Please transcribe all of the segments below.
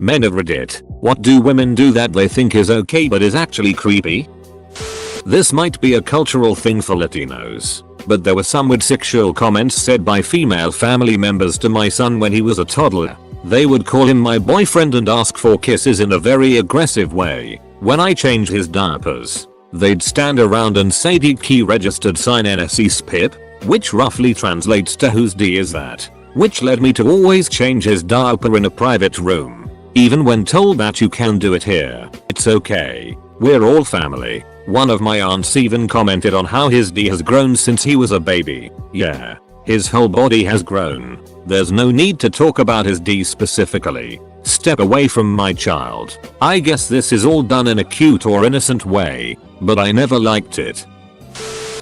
Men of Reddit, what do women do that they think is okay but is actually creepy? This might be a cultural thing for Latinos, but there were some weird sexual comments said by female family members to my son when he was a toddler. They would call him my boyfriend and ask for kisses in a very aggressive way. When I changed his diapers, they'd stand around and say "D key registered sign NSE pip," which roughly translates to "whose D is that?" which led me to always change his diaper in a private room. Even when told that you can do it here, it's okay, we're all family. One of my aunts even commented on how his D has grown since he was a baby. Yeah, his whole body has grown. There's no need to talk about his D specifically. Step away from my child. I guess this is all done in a cute or innocent way, but I never liked it.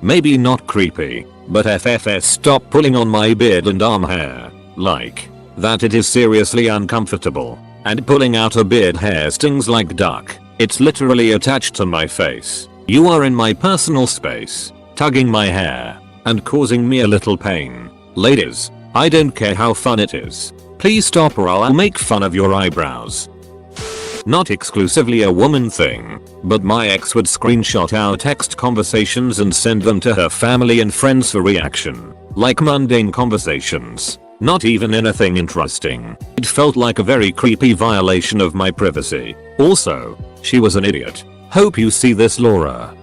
Maybe not creepy, but FFS stop pulling on my beard and arm hair. Like that, it is seriously uncomfortable. And pulling out a beard hair stings like duck. It's literally attached to my face. You are in my personal space, tugging my hair, and causing me a little pain. Ladies, I don't care how fun it is. Please stop or I'll make fun of your eyebrows. Not exclusively a woman thing, but my ex would screenshot our text conversations and send them to her family and friends for reaction. Like mundane conversations. Not even anything interesting. It felt like a very creepy violation of my privacy. Also, she was an idiot. Hope you see this, Laura.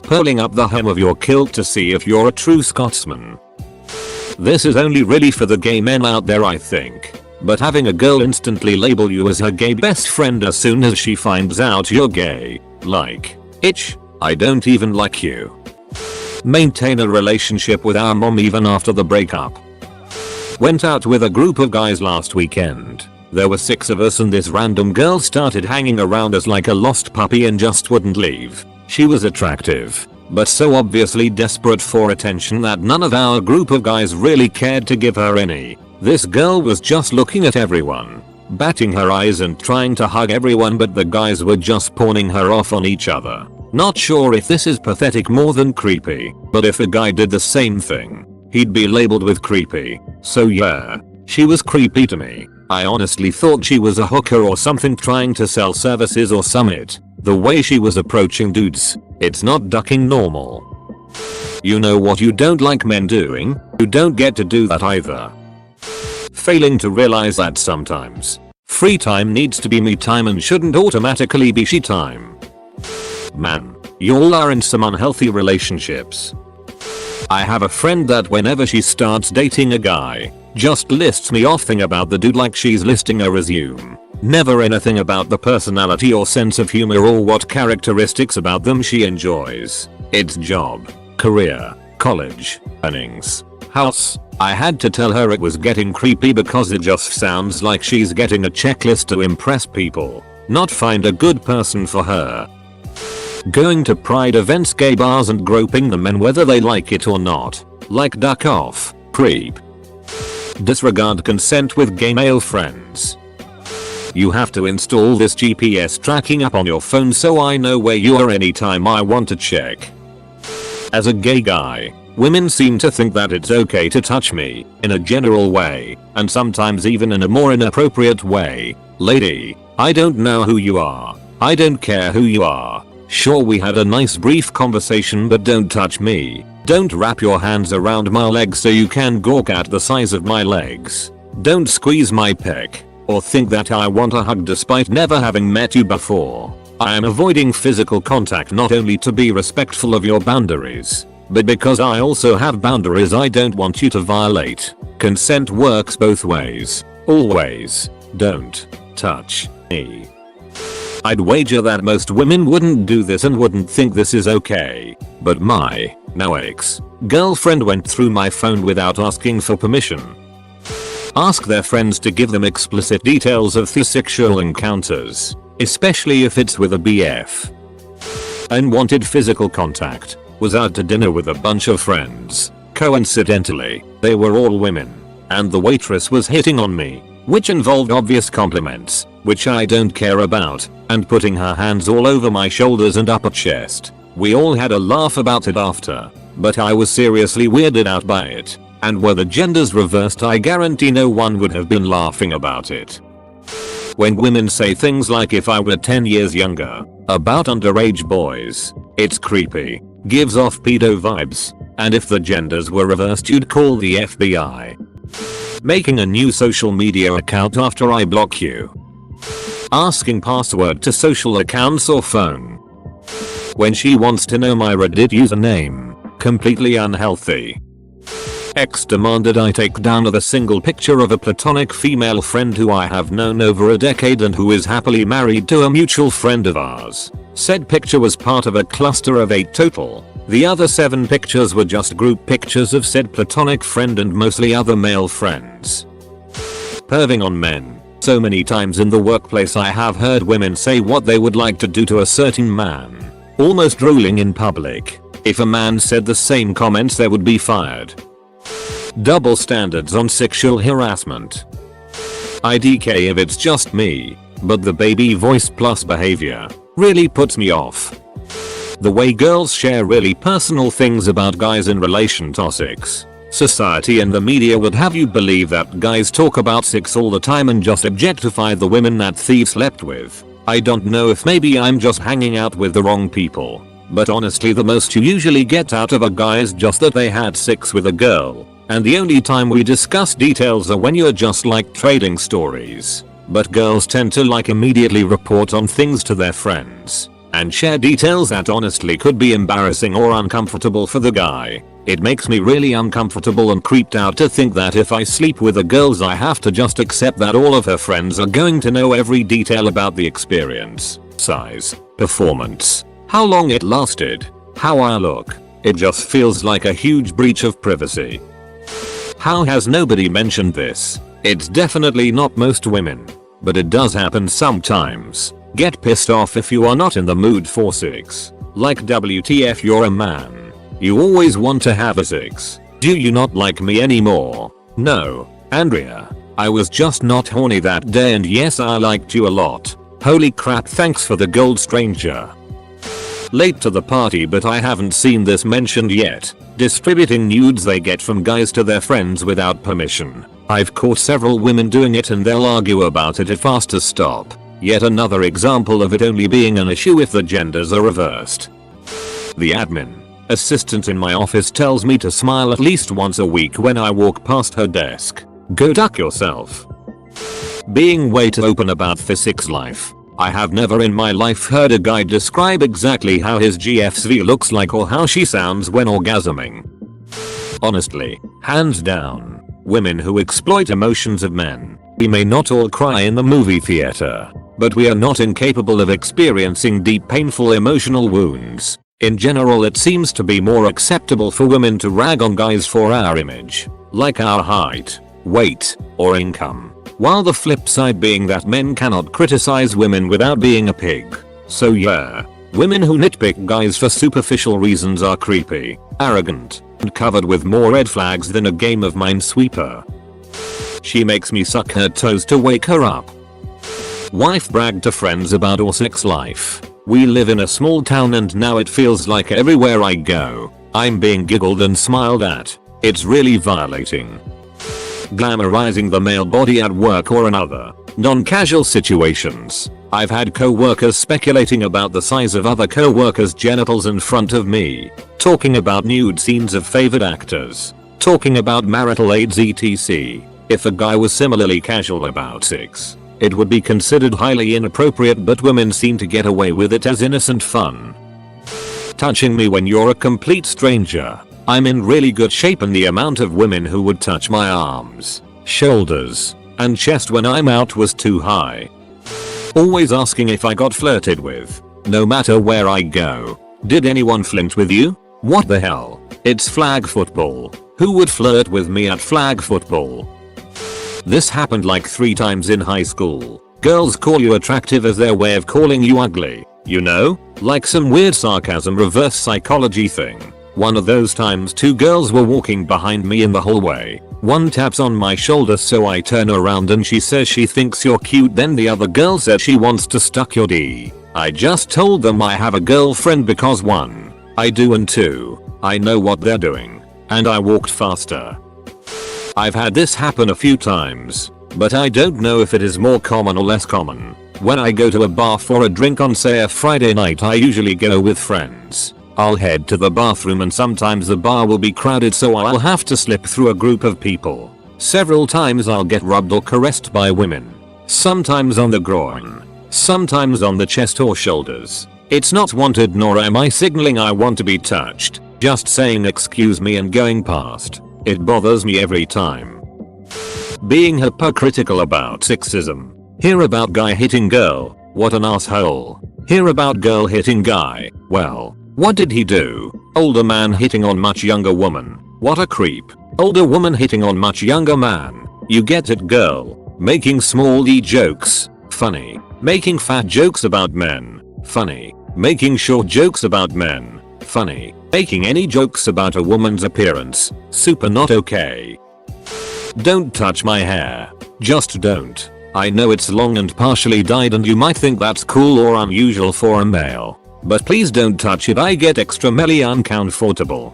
Pulling up the hem of your kilt to see if you're a true Scotsman. This is only really for the gay men out there, I think. But having a girl instantly label you as her gay best friend as soon as she finds out you're gay, like, itch, I don't even like you. Maintain a relationship with our mom even after the breakup. Went out with a group of guys last weekend. There were 6 of us and this random girl started hanging around us like a lost puppy and just wouldn't leave. She was attractive, but so obviously desperate for attention that none of our group of guys really cared to give her any. This girl was just looking at everyone, batting her eyes and trying to hug everyone, but the guys were just pawning her off on each other. Not sure if this is pathetic more than creepy, but if a guy did the same thing, he'd be labeled with creepy. So yeah, she was creepy to me. I honestly thought she was a hooker or something trying to sell services or summit. The way she was approaching dudes, it's not ducking normal. You know what you don't like men doing? You don't get to do that either. Failing to realize that sometimes free time needs to be me time and shouldn't automatically be she time. Man, y'all are in some unhealthy relationships. I have a friend that whenever she starts dating a guy, just lists me off thing about the dude like she's listing a resume. Never anything about the personality or sense of humor or what characteristics about them she enjoys. It's job, career, college, earnings, house. I had to tell her it was getting creepy because it just sounds like she's getting a checklist to impress people, not find a good person for her. Going to pride events, gay bars and groping the men whether they like it or not. Like duck off, creep. Disregard consent with gay male friends. You have to install this GPS tracking app on your phone so I know where you are anytime I want to check. As a gay guy, women seem to think that it's okay to touch me, in a general way, and sometimes even in a more inappropriate way. Lady, I don't know who you are. I don't care who you are. Sure, we had a nice brief conversation, but don't touch me. Don't wrap your hands around my legs so you can gawk at the size of my legs. Don't squeeze my pec, or think that I want a hug despite never having met you before. I am avoiding physical contact not only to be respectful of your boundaries, but because I also have boundaries I don't want you to violate. Consent works both ways. Always. Don't touch me. I'd wager that most women wouldn't do this and wouldn't think this is okay. But my now ex-girlfriend went through my phone without asking for permission. Ask their friends to give them explicit details of the sexual encounters, especially if it's with a BF. Unwanted physical contact. Was out to dinner with a bunch of friends. Coincidentally, they were all women. And the waitress was hitting on me, which involved obvious compliments, which I don't care about, and putting her hands all over my shoulders and upper chest. We all had a laugh about it after, but I was seriously weirded out by it. And were the genders reversed, I guarantee no one would have been laughing about it. When women say things like if I were 10 years younger about underage boys, it's creepy, gives off pedo vibes, and if the genders were reversed you'd call the FBI. Making a new social media account after I block you. Asking password to social accounts or phone. When she wants to know my Reddit username. Completely unhealthy. X demanded I take down a single picture of a platonic female friend who I have known over a decade and who is happily married to a mutual friend of ours. Said picture was part of a cluster of 8 total. The other 7 pictures were just group pictures of said platonic friend and mostly other male friends. Perving on men. So many times in the workplace I have heard women say what they would like to do to a certain man. Almost drooling in public. If a man said the same comments they would be fired. Double standards on sexual harassment. IDK if it's just me, but the baby voice plus behavior really puts me off. The way girls share really personal things about guys in relation to sex. Society and the media would have you believe that guys talk about sex all the time and just objectify the women that they slept with. I don't know if maybe I'm just hanging out with the wrong people, but honestly the most you usually get out of a guy is just that they had sex with a girl. And the only time we discuss details are when you're just like trading stories. But girls tend to like immediately report on things to their friends and share details that honestly could be embarrassing or uncomfortable for the guy. It makes me really uncomfortable and creeped out to think that if I sleep with a girl I have to just accept that all of her friends are going to know every detail about the experience, size, performance, how long it lasted, how I look. It just feels like a huge breach of privacy. How has nobody mentioned this? It's definitely not most women, but it does happen sometimes. Get pissed off if you are not in the mood for sex. Like WTF you're a man. You always want to have a sex. Do you not like me anymore? No, Andrea. I was just not horny that day and yes I liked you a lot. Holy crap thanks for the gold stranger. Late to the party but I haven't seen this mentioned yet. Distributing nudes they get from guys to their friends without permission. I've caught several women doing it and they'll argue about it if asked to stop. Yet another example of it only being an issue if the genders are reversed. The admin assistant in my office tells me to smile at least once a week when I walk past her desk. Go duck yourself. Being way too open about physics life. I have never in my life heard a guy describe exactly how his GFSV looks like or how she sounds when orgasming. Honestly, hands down, women who exploit emotions of men. We may not all cry in the movie theater, but we are not incapable of experiencing deep painful emotional wounds. In general it seems to be more acceptable for women to rag on guys for our image, like our height, weight, or income. While the flip side being that men cannot criticize women without being a pig. So yeah, women who nitpick guys for superficial reasons are creepy, arrogant, and covered with more red flags than a game of Minesweeper. She makes me suck her toes to wake her up. Wife bragged to friends about our sex life. We live in a small town and now it feels like everywhere I go, I'm being giggled and smiled at. It's really violating. Glamorizing the male body at work or in other non-casual situations. I've had co-workers speculating about the size of other co-workers' genitals in front of me, talking about nude scenes of favored actors, talking about marital aids etc. If a guy was similarly casual about sex, it would be considered highly inappropriate but women seem to get away with it as innocent fun. Touching me when you're a complete stranger. I'm in really good shape and the amount of women who would touch my arms, shoulders, and chest when I'm out was too high. Always asking if I got flirted with, no matter where I go. Did anyone flirt with you? What the hell? It's flag football. Who would flirt with me at flag football? This happened like 3 times in high school. Girls call you attractive as their way of calling you ugly. You know? Like some weird sarcasm reverse psychology thing. One of those times 2 girls were walking behind me in the hallway. One taps on my shoulder so I turn around and she says she thinks you're cute, then the other girl said she wants to suck your D. I just told them I have a girlfriend because 1, I do and 2, I know what they're doing. And I walked faster. I've had this happen a few times. but I don't know if it is more common or less common. When I go to a bar for a drink on say a Friday night, I usually go with friends. I'll head to the bathroom and sometimes the bar will be crowded, so I'll have to slip through a group of people. Several times I'll get rubbed or caressed by women. Sometimes on the groin. Sometimes on the chest or shoulders. It's not wanted, nor am I signaling I want to be touched. Just saying excuse me and going past. It bothers me every time. Being hypocritical about sexism. Hear about guy hitting girl. What an asshole. Hear about girl hitting guy. Well, what did he do? Older man hitting on much younger woman. What a creep. Older woman hitting on much younger man. You get it, girl. Making small d jokes. Funny. Making fat jokes about men. Funny. Making short jokes about men. Funny. Making any jokes about a woman's appearance. Super not okay. Don't touch my hair. Just don't. I know it's long and partially dyed and you might think that's cool or unusual for a male. But please don't touch it, I get extremely uncomfortable.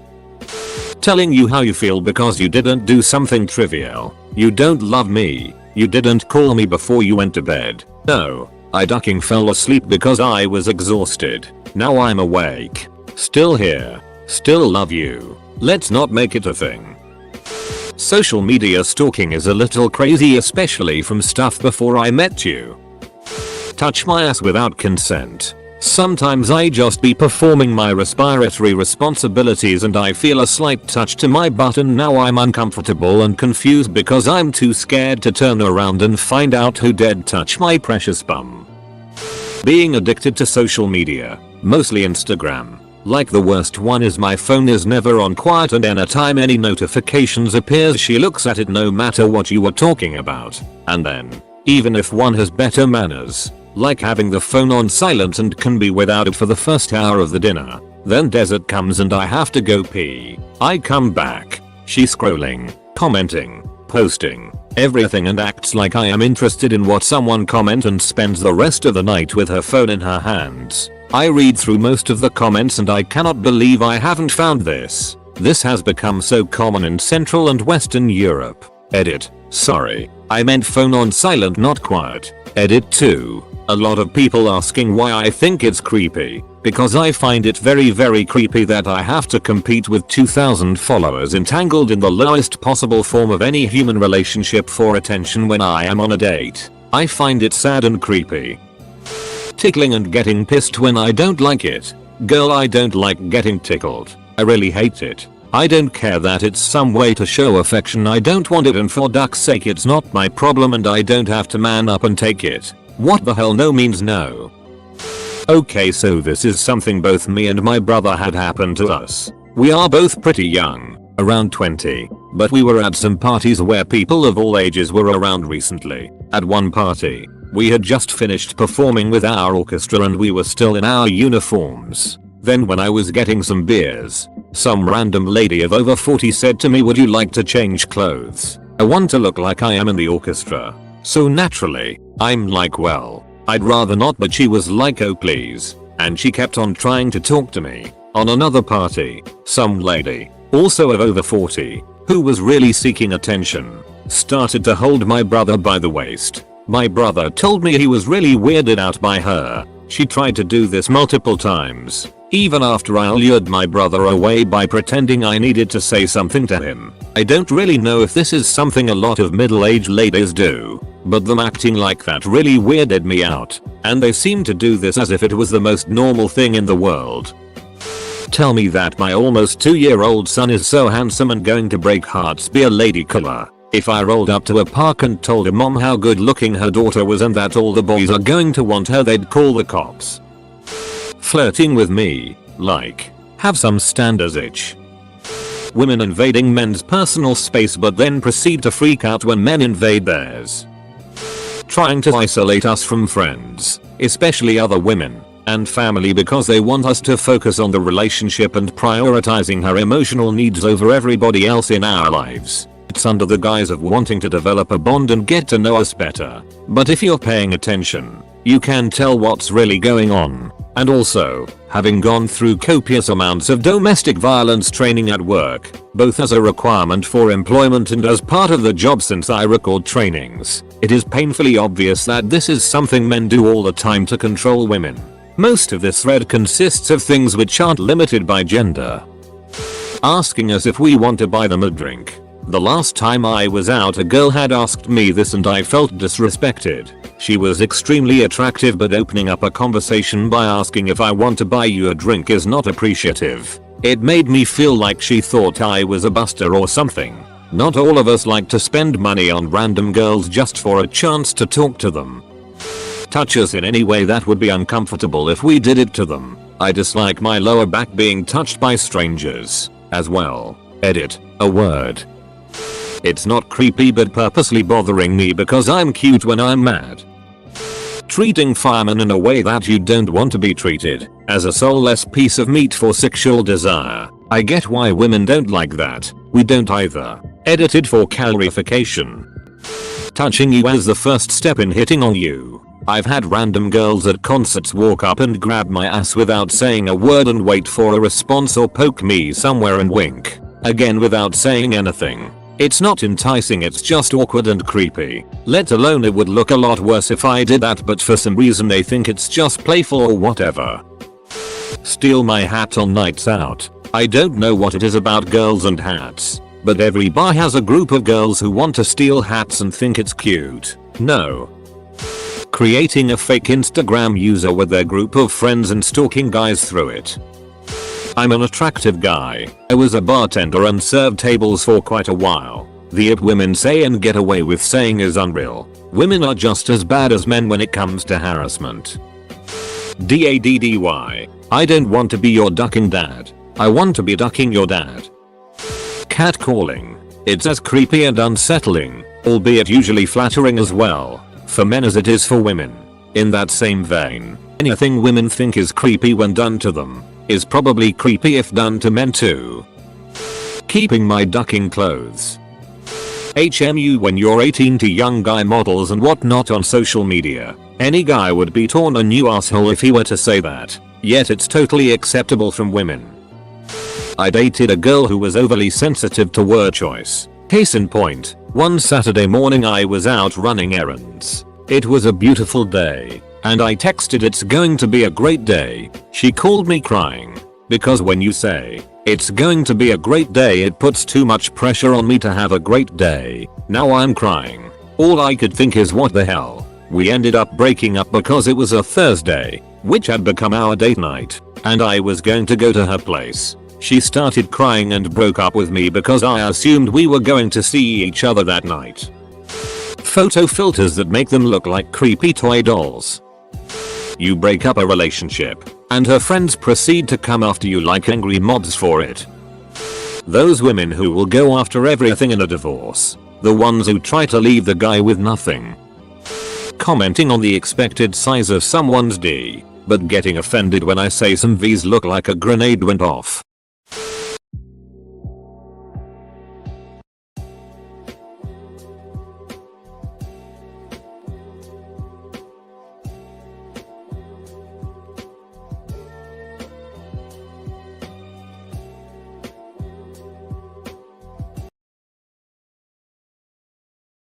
Telling you how you feel because you didn't do something trivial. You don't love me. You didn't call me before you went to bed. No. I ducking fell asleep because I was exhausted. Now I'm awake. Still here. Still love you. Let's not make it a thing. Social media stalking is a little crazy, especially from stuff before I met you. Touch my ass without consent. Sometimes I just be performing my respiratory responsibilities and I feel a slight touch to my butt and now I'm uncomfortable and confused because I'm too scared to turn around and find out who dared touch my precious bum. Being addicted to social media, mostly Instagram. Like the worst one is my phone is never on quiet and anytime any notifications appears she looks at it no matter what you were talking about. And then, even if one has better manners, like having the phone on silent and can be without it for the first hour of the dinner, then dessert comes and I have to go pee. I come back, she's scrolling, commenting, posting, everything and acts like I am interested in what someone comment and spends the rest of the night with her phone in her hands. I read through most of the comments and I cannot believe I haven't found this. This has become so common in Central and Western Europe. Edit. Sorry. I meant phone on silent, not quiet. Edit 2. A lot of people asking why I think it's creepy. Because I find it very creepy that I have to compete with 2,000 followers entangled in the lowest possible form of any human relationship for attention when I am on a date. I find it sad and creepy. Tickling and getting pissed when I don't like it. Girl, I don't like getting tickled. I really hate it. I don't care that it's some way to show affection, I don't want it, and for duck's sake it's not my problem and I don't have to man up and take it. What the hell, no means no. Okay, so this is something both me and my brother had happen to us. We are both pretty young, around 20, but we were at some parties where people of all ages were around recently. At one party, we had just finished performing with our orchestra and we were still in our uniforms. Then when I was getting some beers, some random lady of over 40 said to me, "Would you like to change clothes? I want to look like I am in the orchestra." So naturally, I'm like, well, I'd rather not, but she was like, "Oh please." And she kept on trying to talk to me. On another party, some lady, also of over 40, who was really seeking attention, started to hold my brother by the waist. My brother told me he was really weirded out by her. She tried to do this multiple times, even after I lured my brother away by pretending I needed to say something to him. I don't really know if this is something a lot of middle-aged ladies do, but them acting like that really weirded me out, and they seem to do this as if it was the most normal thing in the world. Tell me that my almost 2-year-old son is so handsome and going to break hearts, be a lady killer. If I rolled up to a park and told a mom how good looking her daughter was and that all the boys are going to want her, they'd call the cops. Flirting with me, like, have some standards itch. Women invading men's personal space but then proceed to freak out when men invade theirs. Trying to isolate us from friends, especially other women, and family because they want us to focus on the relationship and prioritizing her emotional needs over everybody else in our lives. It's under the guise of wanting to develop a bond and get to know us better. But if you're paying attention, you can tell what's really going on. And also, having gone through copious amounts of domestic violence training at work, both as a requirement for employment and as part of the job since I record trainings, it is painfully obvious that this is something men do all the time to control women. Most of this thread consists of things which aren't limited by gender. Asking us if we want to buy them a drink. The last time I was out, a girl had asked me this and I felt disrespected. She was extremely attractive, but opening up a conversation by asking if I want to buy you a drink is not appreciative. It made me feel like she thought I was a buster or something. Not all of us like to spend money on random girls just for a chance to talk to them. Touch us in any way that would be uncomfortable if we did it to them. I dislike my lower back being touched by strangers. As well. Edit. A word. It's not creepy but purposely bothering me because I'm cute when I'm mad. Treating firemen in a way that you don't want to be treated, as a soulless piece of meat for sexual desire. I get why women don't like that. We don't either. Edited for clarification. Touching you as the first step in hitting on you. I've had random girls at concerts walk up and grab my ass without saying a word and wait for a response, or poke me somewhere and wink. Again without saying anything. It's not enticing, it's just awkward and creepy. Let alone it would look a lot worse if I did that, but for some reason they think it's just playful or whatever. Steal my hat on nights out. I don't know what it is about girls and hats, but every bar has a group of girls who want to steal hats and think it's cute. No. Creating a fake Instagram user with their group of friends and stalking guys through it. I'm an attractive guy. I was a bartender and served tables for quite a while. The ip women say and get away with saying is unreal. Women are just as bad as men when it comes to harassment. DADDY. I don't want to be your ducking dad. I want to be ducking your dad. Catcalling. It's as creepy and unsettling, albeit usually flattering as well, for men as it is for women. In that same vein, anything women think is creepy when done to them is probably creepy if done to men too. Keeping my ducking clothes. HMU when you're 18 to young guy models and whatnot on social media. Any guy would be torn a new asshole if he were to say that, yet it's totally acceptable from women. I dated a girl who was overly sensitive to word choice. Case in point, one Saturday morning I was out running errands. It was a beautiful day, and I texted it's going to be a great day. She called me crying, because when you say, it's going to be a great day, it puts too much pressure on me to have a great day. Now I'm crying. All I could think is what the hell. We ended up breaking up because it was a Thursday, which had become our date night, and I was going to go to her place. She started crying and broke up with me because I assumed we were going to see each other that night. Photo filters that make them look like creepy toy dolls. You break up a relationship, and her friends proceed to come after you like angry mobs for it. Those women who will go after everything in a divorce. The ones who try to leave the guy with nothing. Commenting on the expected size of someone's D, but getting offended when I say some V's look like a grenade went off.